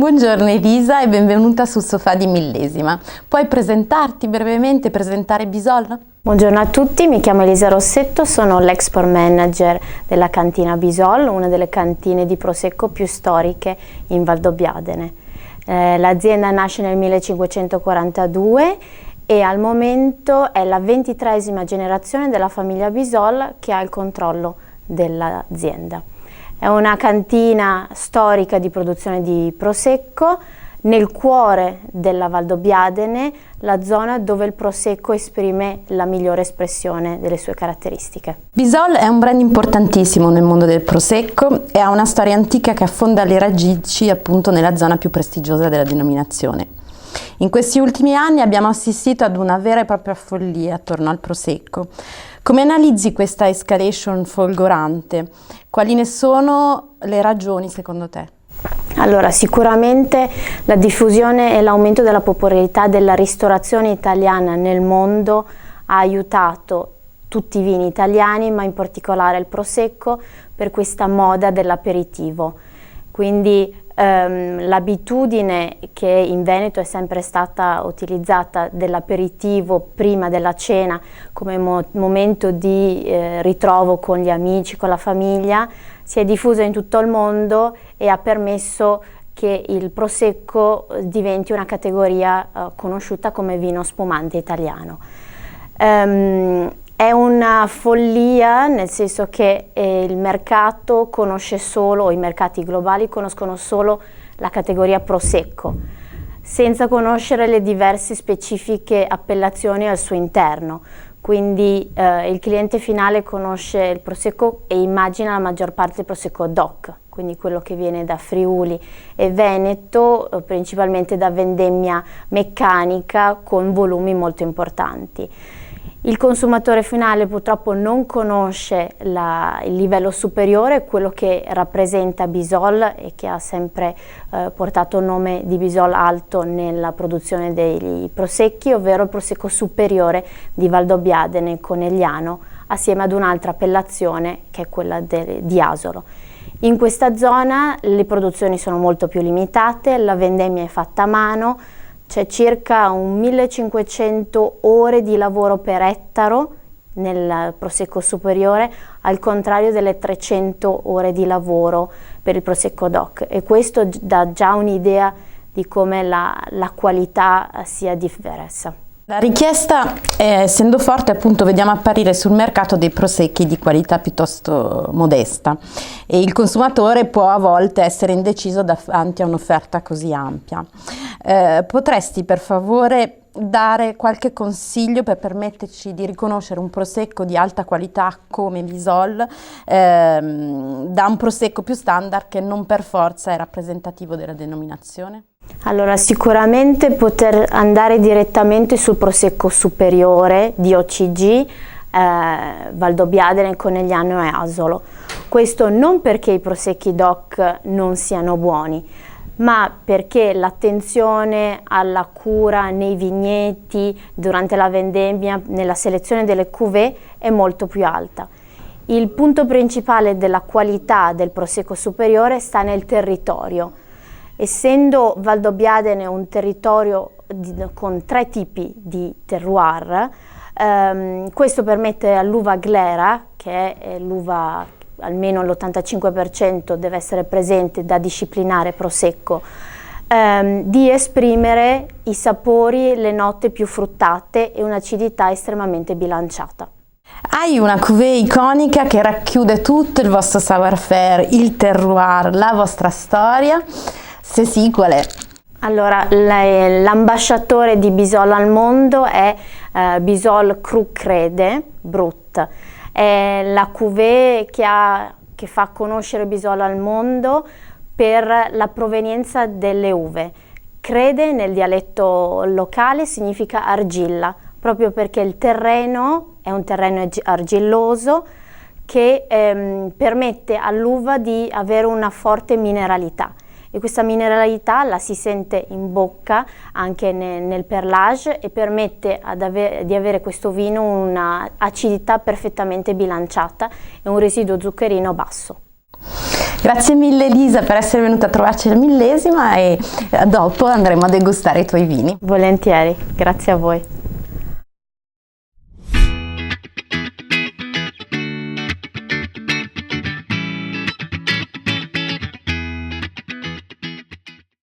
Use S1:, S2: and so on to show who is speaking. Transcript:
S1: Buongiorno Elisa e benvenuta sul sofà di Millesima. Puoi presentarti brevemente, presentare Bisol?
S2: Buongiorno a tutti, mi chiamo Elisa Rossetto, sono l'export manager della cantina Bisol, una delle cantine di Prosecco più storiche in Valdobbiadene. L'azienda nasce nel 1542 e al momento è la 23esima generazione della famiglia Bisol che ha il controllo dell'azienda. È una cantina storica di produzione di Prosecco nel cuore della Valdobbiadene, la zona dove il Prosecco esprime la migliore espressione delle sue caratteristiche.
S1: Bisol è un brand importantissimo nel mondo del Prosecco e ha una storia antica che affonda le radici appunto nella zona più prestigiosa della denominazione. In questi ultimi anni abbiamo assistito ad una vera e propria follia attorno al Prosecco. Come analizzi questa escalation folgorante? Quali ne sono le ragioni secondo te?
S2: Allora, sicuramente la diffusione e l'aumento della popolarità della ristorazione italiana nel mondo ha aiutato tutti i vini italiani, ma in particolare il Prosecco, per questa moda dell'aperitivo. Quindi l'abitudine che in Veneto è sempre stata utilizzata dell'aperitivo prima della cena come momento di ritrovo con gli amici, con la famiglia, si è diffusa in tutto il mondo e ha permesso che il Prosecco diventi una categoria conosciuta come vino spumante italiano. È una follia, nel senso che il mercato conosce solo, o i mercati globali conoscono solo la categoria Prosecco, senza conoscere le diverse specifiche appellazioni al suo interno. Quindi il cliente finale conosce il Prosecco e immagina la maggior parte del Prosecco DOC, quindi quello che viene da Friuli e Veneto, principalmente da vendemmia meccanica con volumi molto importanti. Il consumatore finale purtroppo non conosce il livello superiore, quello che rappresenta Bisol e che ha sempre portato il nome di Bisol alto nella produzione dei prosecchi, ovvero il Prosecco superiore di Valdobbiadene Conegliano, assieme ad un'altra appellazione che è quella di Asolo. In questa zona le produzioni sono molto più limitate, la vendemmia è fatta a mano, c'è circa 1500 ore di lavoro per ettaro nel Prosecco superiore, al contrario delle 300 ore di lavoro per il Prosecco DOC, e questo dà già un'idea di come la qualità sia diversa.
S1: La richiesta, essendo forte, appunto vediamo apparire sul mercato dei prosecchi di qualità piuttosto modesta e il consumatore può a volte essere indeciso davanti a un'offerta così ampia. Potresti per favore dare qualche consiglio per permetterci di riconoscere un prosecco di alta qualità come Bisol da un prosecco più standard che non per forza è rappresentativo della denominazione?
S2: Allora, sicuramente poter andare direttamente sul Prosecco superiore di OCG, Valdobbiadene, Conegliano e Asolo. Questo non perché i prosecchi DOC non siano buoni, ma perché l'attenzione alla cura nei vigneti, durante la vendemmia, nella selezione delle cuvée è molto più alta. Il punto principale della qualità del Prosecco superiore sta nel territorio. Essendo Valdobbiadene un territorio con 3 tipi di terroir, questo permette all'uva glera, che è l'uva almeno l'85% deve essere presente da disciplinare Prosecco, di esprimere i sapori, le note più fruttate e un'acidità estremamente bilanciata.
S1: Hai una cuvée iconica che racchiude tutto il vostro savoir-faire, il terroir, la vostra storia? Se sì, qual è?
S2: Allora, l'ambasciatore di Bisol al mondo è Bisol Cru Crede Brut. È la cuvée che fa conoscere Bisol al mondo per la provenienza delle uve. Crede nel dialetto locale significa argilla, proprio perché il terreno è un terreno argilloso che permette all'uva di avere una forte mineralità. E questa mineralità la si sente in bocca anche nel perlage e permette di avere questo vino una acidità perfettamente bilanciata e un residuo zuccherino basso.
S1: Grazie mille Elisa per essere venuta a trovarci alla millesima e dopo andremo a degustare i tuoi vini.
S2: Volentieri, grazie a voi.